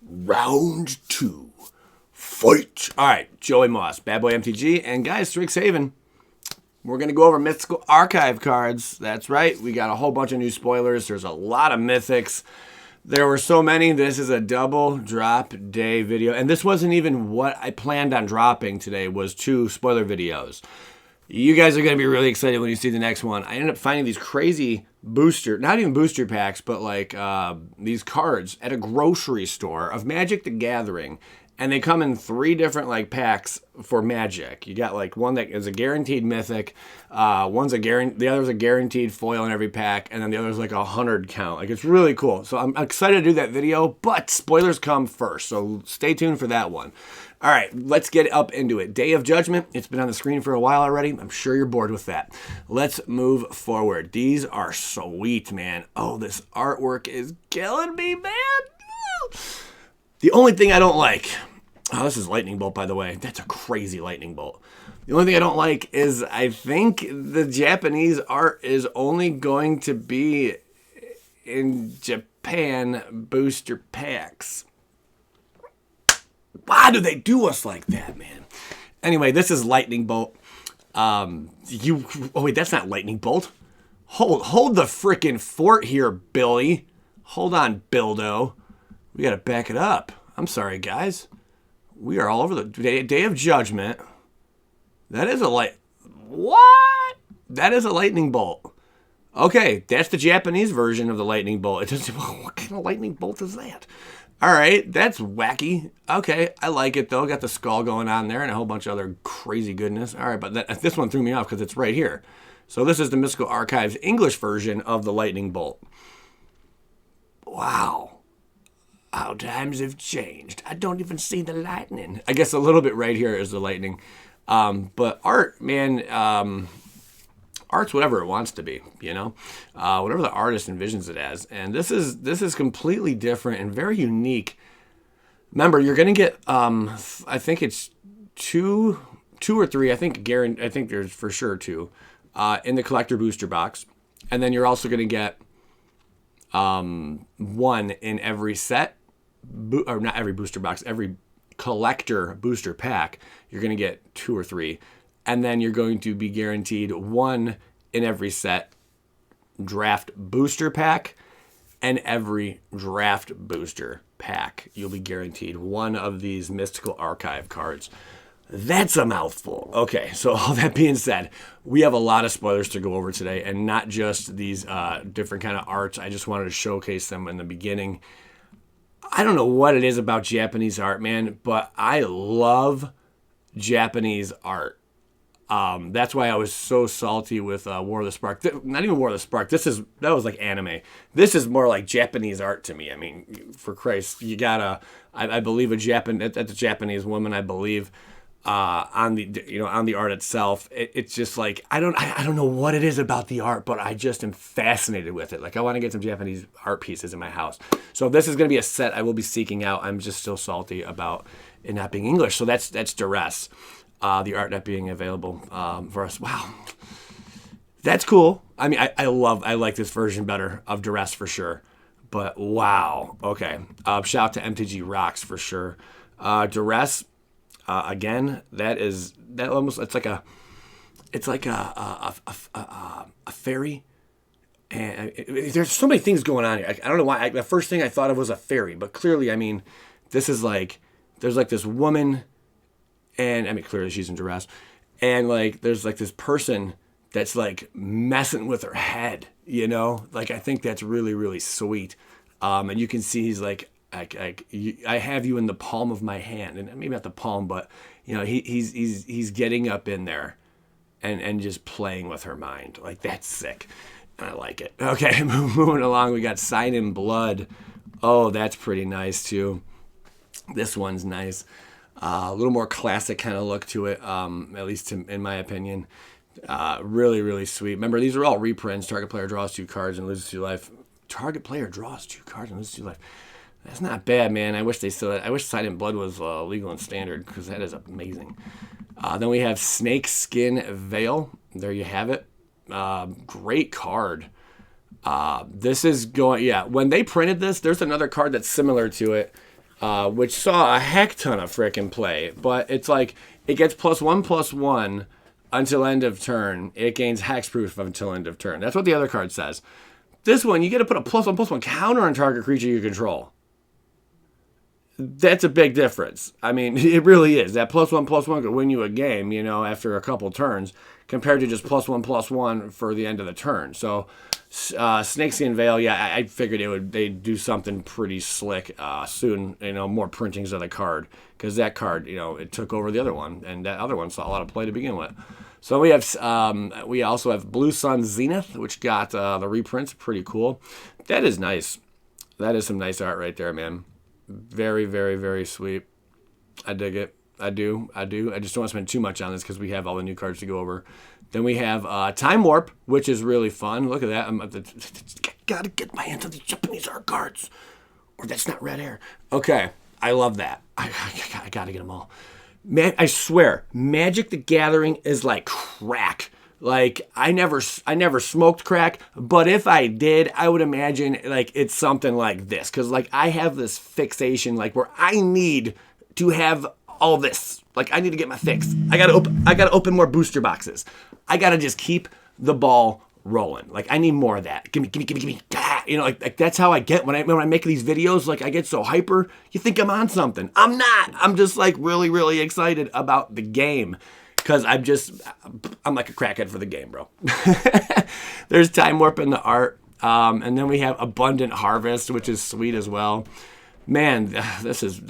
Round 2. Fight! Alright, Joey Moss, Bad Boy MTG, and guys, Strixhaven. We're going to go over Mythical Archive cards. That's right, we got a whole bunch of new spoilers. There's a lot of mythics. There were so many. This is a double drop day video. And this wasn't even what I planned on dropping today, was 2 spoiler videos. You guys are going to be really excited when you see the next one. I ended up finding these crazy not even booster packs, but like these cards at a grocery store of Magic the Gathering. And they come in 3 different like packs for Magic. You got like one that is a guaranteed mythic, the other's a guaranteed foil in every pack, and then the other's like 100 count. Like, it's really cool. So I'm excited to do that video, but spoilers come first. So stay tuned for that one. All right, let's get up into it. Day of Judgment. It's been on the screen for a while already. I'm sure you're bored with that. Let's move forward. These are sweet, man. Oh, this artwork is killing me, man. The only thing I don't like... Oh, this is Lightning Bolt, by the way. That's a crazy Lightning Bolt. The only thing I don't like is I think the Japanese art is only going to be in Japan booster packs. Why do they do us like that, man? Anyway, this is Lightning Bolt. Oh, wait, that's not Lightning Bolt. Hold the frickin' fort here, Billy. Hold on, Bildo. We got to back it up. I'm sorry, guys. We are all over the Day of Judgment. That is What? That is a Lightning Bolt. Okay, that's the Japanese version of the Lightning Bolt. It doesn't... What kind of Lightning Bolt is that? All right, that's wacky. Okay, I like it, though. Got the skull going on there and a whole bunch of other crazy goodness. All right, but this one threw me off because it's right here. So this is the Mystical Archives English version of the Lightning Bolt. Wow. How times have changed. I don't even see the lightning. I guess a little bit right here is the lightning. But art, man, art's whatever it wants to be, you know? Whatever the artist envisions it as. And this is completely different and very unique. Remember, you're going to get, I think it's two or 3, I think there's for sure 2, in the collector booster box. And then you're also going to get 1 in every set, or not every booster box, every collector booster pack. You're going to get 2 or 3, and then you're going to be guaranteed 1 in every set draft booster pack, and every draft booster pack you'll be guaranteed 1 of these Mystical Archive cards. That's a mouthful. Okay, so all that being said, we have a lot of spoilers to go over today, and not just these different kind of arts. I just wanted to showcase them in the beginning. I don't know what it is about Japanese art, man, but I love Japanese art. That's why I was so salty with War of the Spark. Not even War of the Spark. That was like anime. This is more like Japanese art to me. I mean, for Christ, you gotta. I believe that's a Japanese woman. I believe. On the art itself, it's just like I don't know what it is about the art, but I just am fascinated with it. Like, I want to get some Japanese art pieces in my house. So if this is going to be a set I will be seeking out, I'm just still salty about it not being English. So that's duress. The art not being available for us. Wow, that's cool. I mean, I like this version better of duress for sure. But wow, okay. Shout out to MTG Rocks for sure. Duress. Again, it's like a fairy, and there's so many things going on here. I don't know why. The first thing I thought of was a fairy, but clearly, I mean, this is like there's like this woman, and I mean, clearly she's in duress, and like there's like this person that's like messing with her head, you know. Like, I think that's really, really sweet, and you can see he's like. I have you in the palm of my hand, and maybe not the palm, but you know, he's getting up in there, and just playing with her mind. Like, that's sick, and I like it. Okay, moving along, we got Sign in Blood. Oh, that's pretty nice too. This one's nice, a little more classic kind of look to it, at least in my opinion. Really, really sweet. Remember, these are all reprints. Target player draws 2 cards and loses 2 life. Target player draws 2 cards and loses 2 life. That's not bad, man. I wish Sign in Blood was legal and standard, because that is amazing. Then we have Snake Skin Veil. There you have it. Great card. This is going, yeah. When they printed this, there's another card that's similar to it. which saw a heck ton of frickin' play. But it's like, it gets +1/+1 until end of turn. It gains hexproof until end of turn. That's what the other card says. This one, you get to put a +1/+1 counter on target creature you control. That's a big difference. I mean, it really is. That +1/+1 could win you a game, after a couple turns, compared to just +1/+1 for the end of the turn. So, Snakeskin Veil, yeah, I figured they'd do something pretty slick soon. More printings of the card, because that card, it took over the other one, and that other one saw a lot of play to begin with. So we also have Blue Sun Zenith, which got the reprints. Pretty cool. That is nice. That is some nice art right there, man. Very, very, very sweet. I dig it. I do. I just don't want to spend too much on this because we have all the new cards to go over. Then we have Time Warp, which is really fun. Look at that. Gotta get my hands on these Japanese art cards, or that's not red air. Okay, I love that. I gotta get them all. Man, I swear, Magic the Gathering is like crack. Like, I never smoked crack, but if I did, I would imagine, like, it's something like this. Because, like, I have this fixation, like, where I need to have all this. Like, I need to get my fix. I gotta open more booster boxes. I gotta just keep the ball rolling. Like, I need more of that. Give me. Like that's how I get when I make these videos. Like, I get so hyper, you think I'm on something. I'm not. I'm just, like, really, really excited about the game. Because I'm like a crackhead for the game, bro. There's Time Warp in the art. And then we have Abundant Harvest, which is sweet as well. Man, this is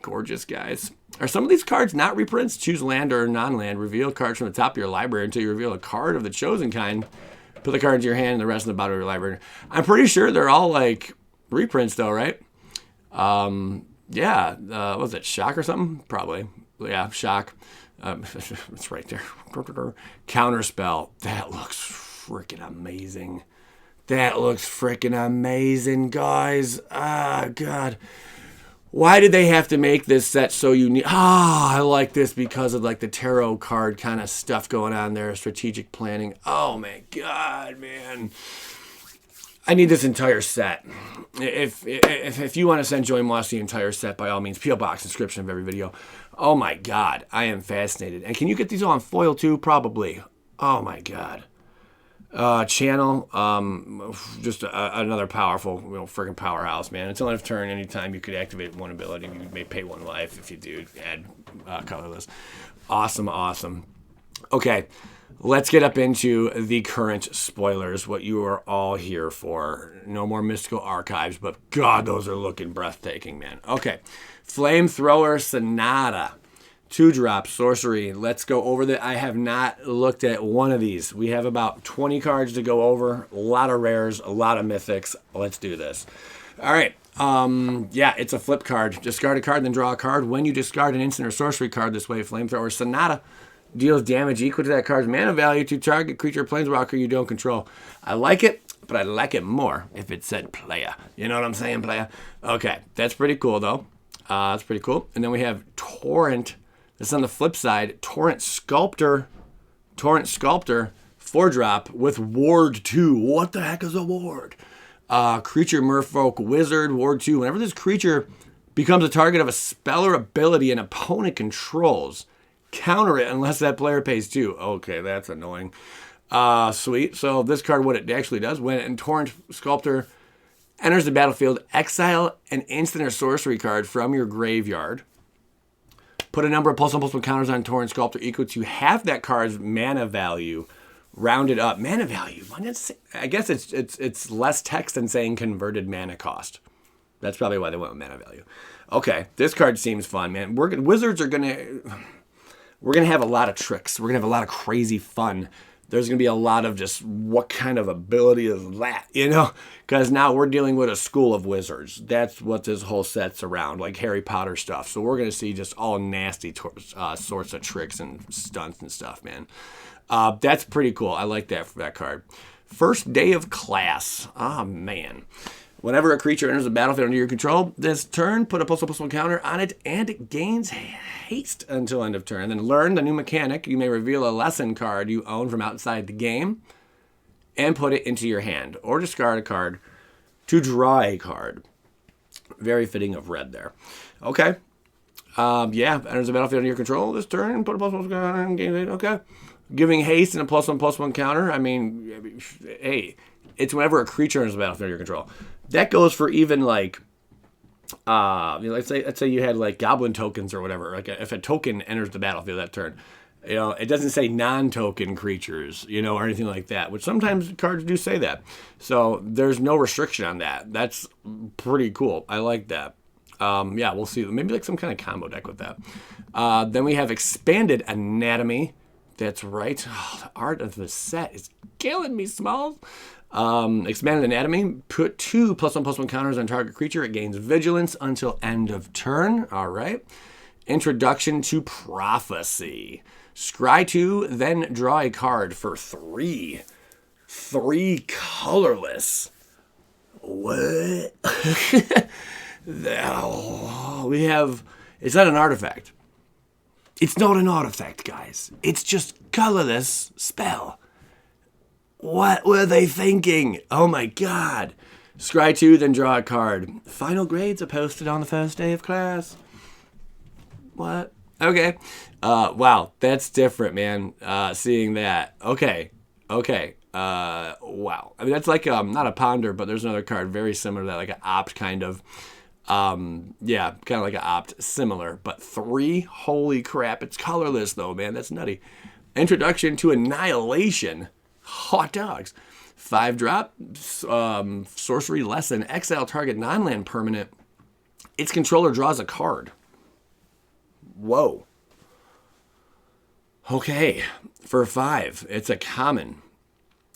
gorgeous, guys. Are some of these cards not reprints? Choose land or non-land. Reveal cards from the top of your library until you reveal a card of the chosen kind. Put the card into your hand and the rest in the bottom of your library. I'm pretty sure they're all, like, reprints, though, right? Yeah. Was it Shock or something? Probably. Yeah, Shock. It's right there. Counterspell. That looks freaking amazing. Guys. Ah, God. Why did they have to make this set so unique? I like this because of, like, the tarot card kind of stuff going on there. Strategic planning. Oh, my God, man. I need this entire set. If you want to send Joey Moss the entire set, by all means, P.O. Box description of every video. Oh my God, I am fascinated. And can you get these all on foil too? Probably. Oh my God. Channel, just another powerful, freaking powerhouse, man. Until end of turn, anytime you could activate one ability, you may pay 1 life. If you do, add colorless. Awesome. Okay. Let's get up into the current spoilers, what you are all here for. No more Mystical Archives, but God, those are looking breathtaking, man. Okay, Flamethrower Sonata. 2-drop, sorcery. Let's go over that. I have not looked at one of these. We have about 20 cards to go over. A lot of rares, a lot of mythics. Let's do this. All right. Yeah, it's a flip card. Discard a card, then draw a card. When you discard an instant or sorcery card this way, Flamethrower Sonata deals damage equal to that card's mana value to target creature or planeswalker you don't control. I like it, but I like it more if it said playa. You know what I'm saying, playa? Okay, that's pretty cool, though. That's pretty cool. And then we have Torrent. That's on the flip side. Torrent Sculptor. 4-drop with Ward 2. What the heck is a Ward? Creature, Merfolk, Wizard, Ward 2. Whenever this creature becomes a target of a spell or ability an opponent controls, counter it unless that player pays 2. Okay, that's annoying. Sweet. So this card, what it actually does, when Torrent Sculptor enters the battlefield, exile an instant or sorcery card from your graveyard. Put a number of +1/+1 counters on Torrent Sculptor equal to half that card's mana value, rounded up. Mana value. I guess it's less text than saying converted mana cost. That's probably why they went with mana value. Okay, this card seems fun, man. Wizards are we're going to have a lot of tricks. We're going to have a lot of crazy fun. There's going to be a lot of just, what kind of ability is that, Because now we're dealing with a school of wizards. That's what this whole set's around, like Harry Potter stuff. So we're going to see just all nasty sorts of tricks and stunts and stuff, man. That's pretty cool. I like that for that card. First Day of Class. Man. Whenever a creature enters the battlefield under your control, this turn, put a +1/+1 counter on it, and it gains haste until end of turn. Then learn the new mechanic. You may reveal a lesson card you own from outside the game and put it into your hand, or discard a card to draw a card. Very fitting of red there. Okay. Yeah, enters the battlefield under your control this turn. Put a +1 counter on game. Okay. Giving haste and a +1/+1 counter. I mean, hey, it's whenever a creature enters the battlefield under your control. That goes for even like, let's say you had like goblin tokens or whatever. Like if a token enters the battlefield that turn, it doesn't say non-token creatures, or anything like that. Which sometimes cards do say that. So there's no restriction on that. That's pretty cool. I like that. Yeah, we'll see. Maybe like some kind of combo deck with that. Then we have Expanded Anatomy. That's right. Oh, the art of the set is killing me, Smalls. Expanded Anatomy. Put 2 +1/+1 counters on target creature. It gains vigilance until end of turn. All right. Introduction to Prophecy. Scry 2, then draw a card for 3. 3 colorless. What? We have... It's not an artifact. It's not an artifact, guys. It's just colorless spell. What were they thinking? Oh my god. Scry 2, then draw a card. Final grades are posted on the first day of class. What? Okay. Wow, that's different, man. Seeing that. Okay. Wow. I mean, that's like not a ponder, but there's another card very similar to that, like an opt kind of. Yeah, kind of like an opt, similar, but 3. Holy crap! It's colorless though, man. That's nutty. Introduction to Annihilation. Hot dogs. 5-drop. Sorcery lesson. Exile target non-land permanent. Its controller draws a card. Whoa. Okay, for 5, it's a common.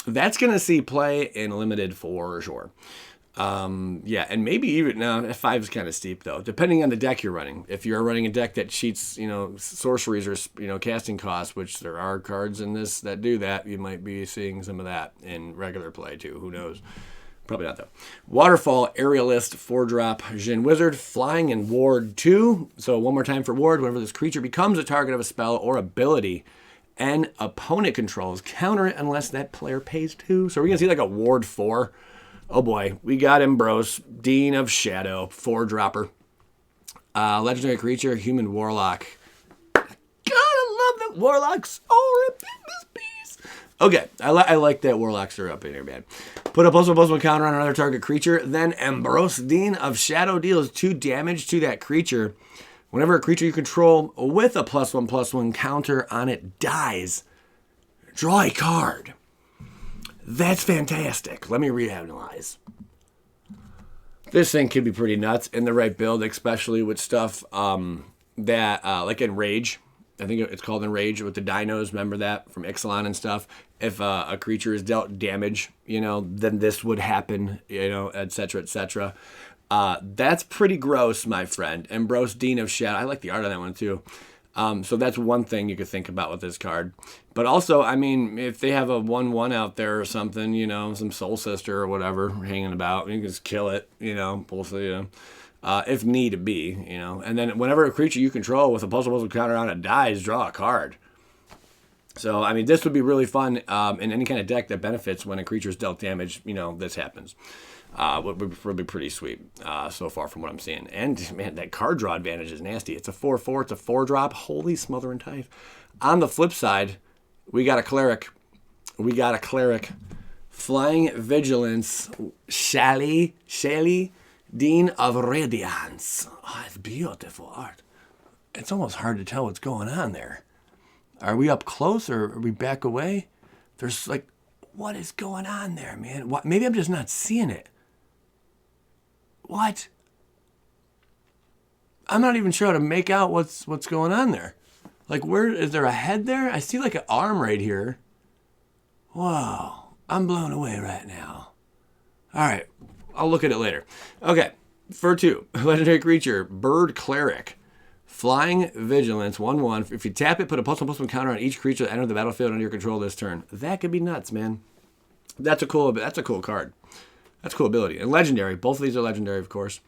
That's going to see play in limited for sure. Yeah, and maybe even now 5 is kind of steep though, depending on the deck you're running. If you're running a deck that cheats, sorceries or casting costs, which there are cards in this that do that, you might be seeing some of that in regular play too. Who knows? Probably not though. Waterfall, Aerialist, 4-drop, Jin Wizard, flying and ward 2. So one more time for ward. Whenever this creature becomes a target of a spell or ability and opponent controls, counter it unless that player pays 2. So we're going to see like a ward 4. Oh boy, we got Ambrose, Dean of Shadow, 4-dropper. Legendary creature, human warlock. God, I love that warlocks are a business piece. Okay, I like that warlocks are up in here, man. Put a +1/+1 counter on another target creature. Then Ambrose, Dean of Shadow, deals 2 damage to that creature. Whenever a creature you control with a +1/+1 counter on it dies, draw a card. That's fantastic. Let me reanalyze. This thing could be pretty nuts in the right build, especially with stuff that, like in Rage. I think it's called in Rage with the dinos. Remember that from Ixalan and stuff? If a creature is dealt damage, then this would happen, et cetera, et cetera. That's pretty gross, my friend. Ambrose, Dean of Shadow. I like the art on that one, too. So that's one thing you could think about with this card. But also, I mean, if they have a 1/1 out there or something, some Soul Sister or whatever hanging about, you can just kill it, if need be, And then whenever a creature you control with a +1/+1 counter on it dies, draw a card. So, I mean, this would be really fun in any kind of deck that benefits when a creature is dealt damage, this happens. Would be pretty sweet so far from what I'm seeing. And, man, that card draw advantage is nasty. It's a 4/4. It's a 4-drop. Holy smother and tithe. On the flip side, we got a cleric. Flying Vigilance. Shally, Dean of Radiance. Oh, it's beautiful art. It's almost hard to tell what's going on there. Are we up close or are we back away? There's like, what is going on there, man? What? Maybe I'm just not seeing it. What? I'm not even sure how to make out what's going on there. Like, where is there a head there? I see like an arm right here. Wow, I'm blown away right now. All right, I'll look at it later. Okay, for 2, legendary creature, Bird Cleric, Flying Vigilance, 1/1. If you tap it, put a +1/+1 counter on each creature that entered the battlefield under your control this turn. That could be nuts, man. That's a cool card. That's a cool ability. And legendary. Both of these are legendary, of course.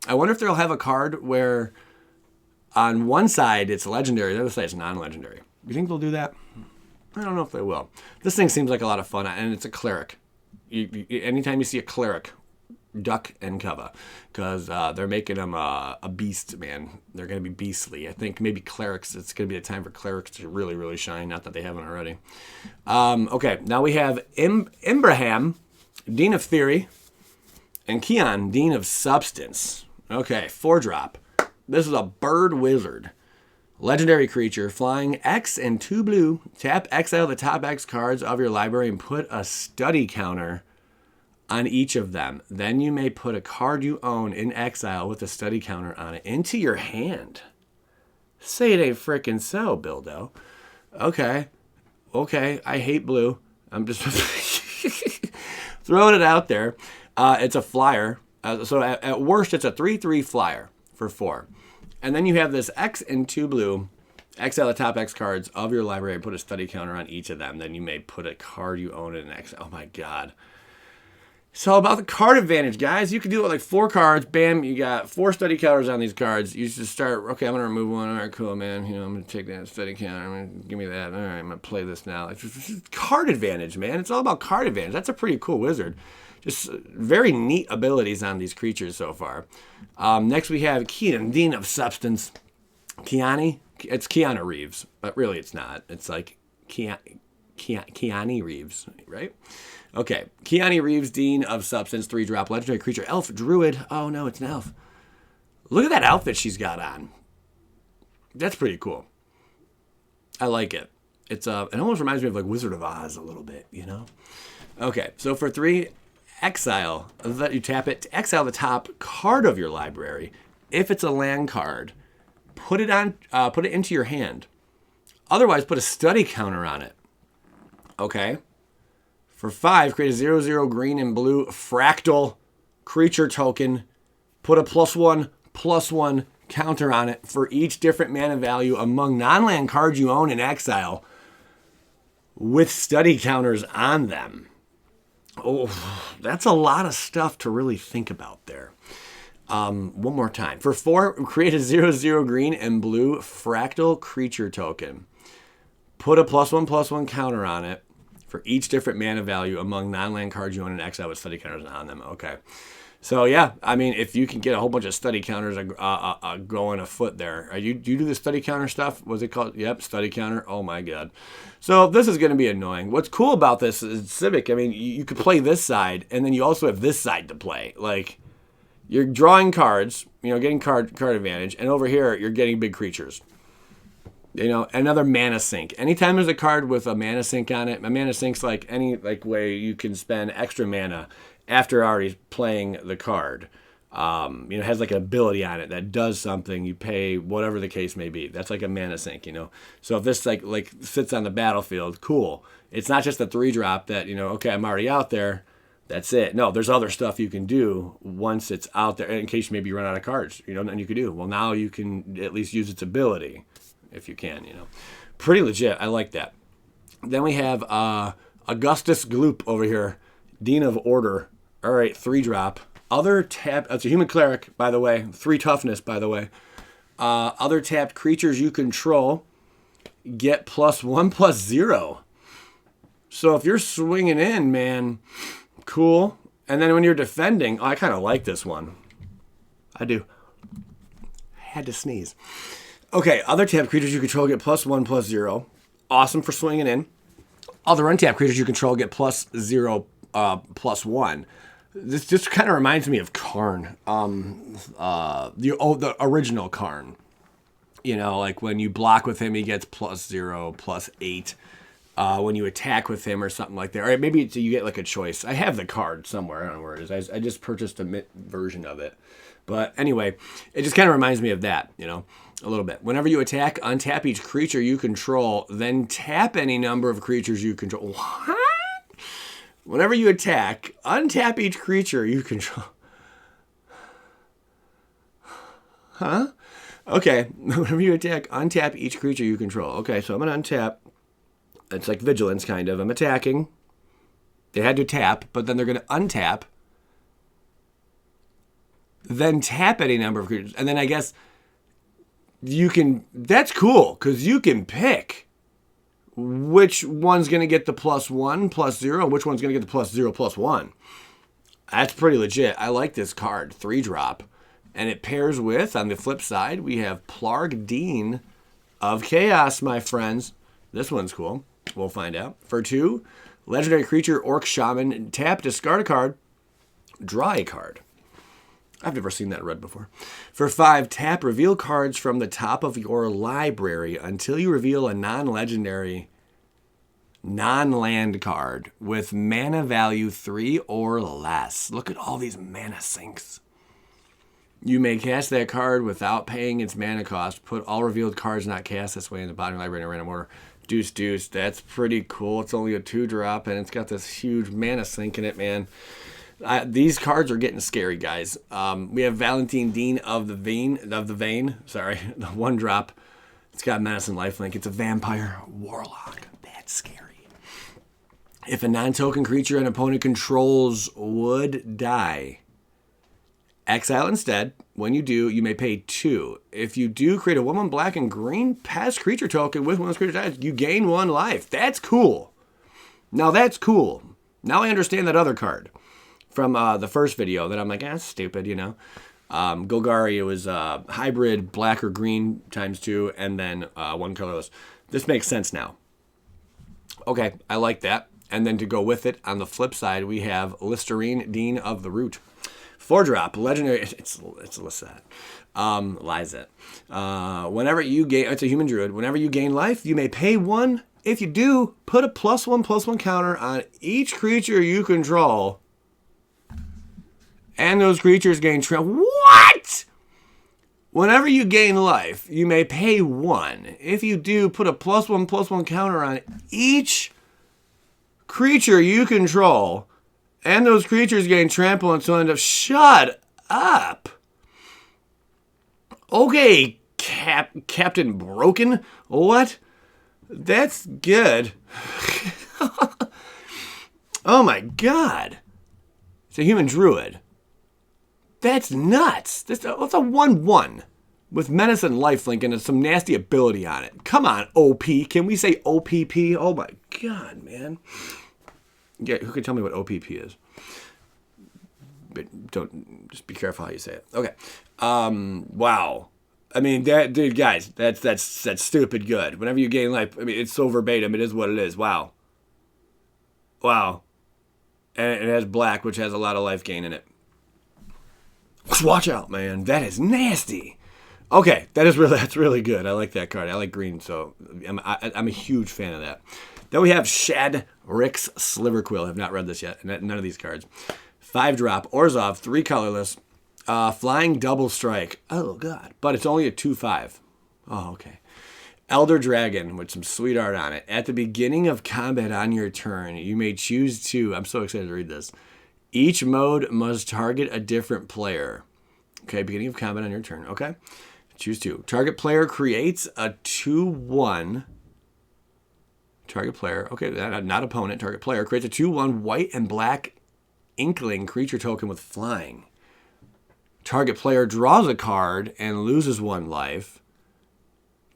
I wonder if they'll have a card where on one side it's legendary, the other side it's non-legendary. You think they'll do that? I don't know if they will. This thing seems like a lot of fun, and it's a cleric. Anytime you see a cleric, duck and cover, because they're making them a beast, man. They're going to be beastly. I think maybe clerics. It's going to be a time for clerics to really, really shine. Not that they haven't already. Okay, now we have Imbraham, Dean of Theory, and Keon, Dean of Substance. Okay, 4-drop. This is a bird wizard. Legendary creature, flying X and 2 blue. Tap, exile the top X cards of your library and put a study counter on each of them. Then you may put a card you own in exile with a study counter on it into your hand. Say it ain't frickin' so, Bildo. Okay, I hate blue. I'm just throwing it out there. It's a flyer. So at worst, it's a 3/3 flyer for 4. And then you have this X and 2 blue. Exile the top X cards of your library and put a study counter on each of them. Then you may put a card you own in exile. Oh my God. It's all about the card advantage, guys. You can do it with like 4 cards. Bam, you got 4 study counters on these cards. You just start, okay, I'm going to remove one. All right, cool, man. You know, I'm going to take that study counter. I'm going to give me that. All right, I'm going to play this now. It's just card advantage, man. It's all about card advantage. That's a pretty cool wizard. Just very neat abilities on these creatures so far. Next we have Keon, Dean of Substance. Keani? It's Keanu Reeves, but really it's not. It's like Keanu Reeves, right? Okay, Keanu Reeves, Dean of Substance, 3-drop, legendary creature, elf, druid. Oh no, it's an elf. Look at that outfit she's got on. That's pretty cool. I like it. It almost reminds me of like Wizard of Oz a little bit, you know? Okay, so for 3, exile. Let you tap it to exile the top card of your library. If it's a land card, put it into your hand. Otherwise, put a study counter on it. Okay. For 5, create a 0/0 green and blue fractal creature token. Put a +1/+1 counter on it for each different mana value among non-land cards you own in exile with study counters on them. Oh, that's a lot of stuff to really think about there. One more time. For 4, create a 0/0 green and blue fractal creature token. Put a +1/+1 counter on it for each different mana value among non-land cards you own in exile with study counters on them. Okay. So, yeah, I mean, if you can get a whole bunch of study counters going afoot there. Do you do the study counter stuff? What's it called? Yep, study counter. Oh, my God. So this is going to be annoying. What's cool about this is Civic. I mean, you could play this side, and then you also have this side to play. Like, you're drawing cards, you know, getting card advantage, and over here, you're getting big creatures. You know, another mana sink. Anytime there's a card with a mana sink on it, a mana sink's like any way you can spend extra mana after already playing the card. You know, it has like an ability on it that does something. You pay whatever the case may be. That's like a mana sink, you know. So if this like sits on the battlefield, cool. It's not just a 3-drop that, you know, okay, I'm already out there. That's it. No, there's other stuff you can do once it's out there in case maybe you run out of cards. You know, and you can do. Well, now you can at least use its ability if you can, you know. Pretty legit. I like that. Then we have Augustus Gloop over here, Dean of Order. All right, 3-drop. Other tap. It's a human cleric, by the way. 3 toughness, by the way. Other tapped creatures you control get +1/+0. So if you're swinging in, man, cool. And then when you're defending, I kind of like this one. I do. I had to sneeze. Okay, other tapped creatures you control get +1/+0. Awesome for swinging in. Other untapped creatures you control get +0/+1. This just kind of reminds me of Karn, the original Karn. You know, like when you block with him, he gets +0/+8. When you attack with him or something like that. Or maybe you get like a choice. I have the card somewhere. I don't know where it is. I just purchased a mint version of it. But anyway, it just kind of reminds me of that, you know, a little bit. Whenever you attack, untap each creature you control, then tap any number of creatures you control. What? Whenever you attack, untap each creature you control. Huh? Okay. Whenever you attack, untap each creature you control. Okay, so I'm going to untap. It's like vigilance, kind of. I'm attacking. They had to tap, but then they're going to untap. Then tap any number of creatures. And then I guess you can... That's cool, because you can pick which one's going to get the +1/+0, and which one's going to get the +0/+1. That's pretty legit. I like this card. 3-drop. And it pairs with, on the flip side, we have Plarg Dean of Chaos, my friends. This one's cool. We'll find out. For 2, legendary creature, Orc Shaman. Tap, discard a card. Draw a card. I've never seen that read before. For 5, tap, reveal cards from the top of your library until you reveal a non-legendary, non-land card with mana value 3 or less. Look at all these mana sinks. You may cast that card without paying its mana cost. Put all revealed cards not cast this way in the bottom of the library in a random order. Deuce, deuce. That's pretty cool. It's only a 2-drop, and it's got this huge mana sink in it, man. These cards are getting scary, guys. We have Valentine Dean of the Vein. Sorry, the 1-drop. It's got Medicine Lifelink. It's a vampire warlock. That's scary. If a non-token creature an opponent controls would die, exile instead. When you do, you may pay 2. If you do, create a 1/1 black and green pest creature token with one of those creatures dies. You gain 1 life. That's cool. Now that's cool. Now I understand that other card from the first video that I'm like, that's stupid, you know. Golgari, it was hybrid black or green ×2, and then 1 colorless. This makes sense now. Okay, I like that. And then to go with it, on the flip side, we have Listerine, Dean of the Root. 4-drop, legendary. It's Lysette. Lysette. Whenever you gain, it's a human druid. Whenever you gain life, you may pay 1. If you do, put a +1/+1 counter on each creature you control. And those creatures gain What? Whenever you gain life, you may pay 1. If you do, put a +1/+1 counter on each creature you control. And those creatures gain trample until end of. Shut up. Okay, Captain Broken. What? That's good. Oh my god. It's a human druid. That's nuts. That's a 1/1 with Menace and Lifelink and some nasty ability on it. Come on, OP. Can we say OPP? Oh my god, man. Yeah, who can tell me what OPP is? But don't, just be careful how you say it. Okay. Wow. I mean, that, dude, guys, that's stupid good. Whenever you gain life, I mean, it's so verbatim. It is what it is. Wow. Wow. And it has black, which has a lot of life gain in it. Watch out, man. That is nasty. Okay, that's really good. I like that card. I like green, so I'm a huge fan of that. Then we have Shad Rick's Sliverquill. I've not read this yet. None of these cards. 5-drop, Orzhov, 3 colorless, flying double strike. Oh, God. But it's only a 2/5. Oh, okay. Elder Dragon with some sweet art on it. At the beginning of combat on your turn, you may choose to, I'm so excited to read this. Each mode must target a different player. Okay, beginning of combat on your turn. Okay. Choose 2. Target player creates a 2/1. Target player, okay, not opponent. Target player creates a 2/1 white and black Inkling creature token with flying. Target player draws a card and loses 1 life.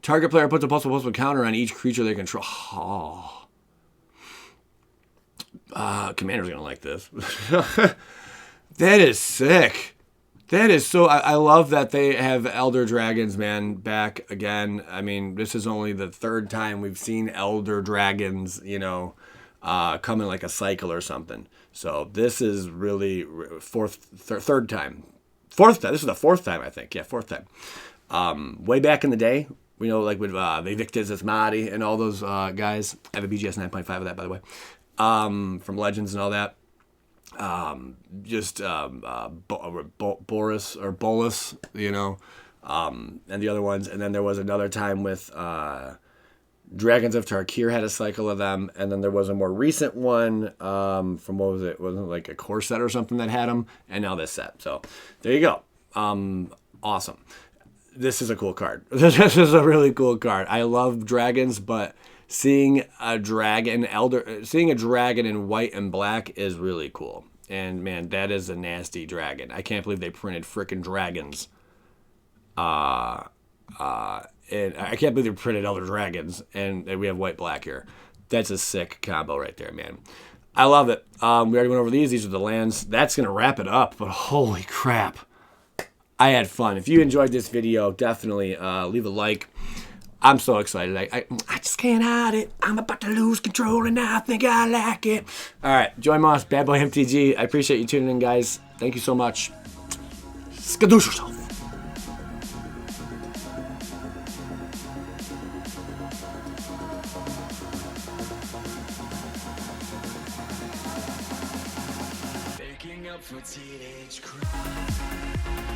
Target player puts a +1/+1 counter on each creature they control. Oh. Commander's gonna like this. That is sick. That is so. I love that they have Elder Dragons, man, back again. I mean, this is only the 3rd time we've seen Elder Dragons, you know, come in like a cycle or something. So this is really 3rd time. 4th time. This is the 4th time, I think. Yeah, 4th time. Way back in the day, we know, like with Victus Asmati and all those guys. I have a BGS 9.5 of that, by the way, from Legends and all that. Boris or Bolus, you know, and the other ones. And then there was another time with Dragons of Tarkir had a cycle of them, and then there was a more recent one from, what was it? Wasn't it like a core set or something that had them? And now this set. So there you go. Awesome. This is a cool card. This is a really cool card. I love dragons, but seeing a dragon in white and black is really cool. And man, that is a nasty dragon. I can't believe they printed frickin' dragons. And I can't believe they printed Elder Dragons, and we have white black here. That's a sick combo right there, man. I love it. We already went over these. These are the lands. That's going to wrap it up. But holy crap. I had fun. If you enjoyed this video, definitely leave a like. I'm so excited. I just can't hide it. I'm about to lose control, and I think I like it. All right. Joy Moss, Bad Boy MTG. I appreciate you tuning in, guys. Thank you so much. Skadoosh yourself. Waking up for teenage crime.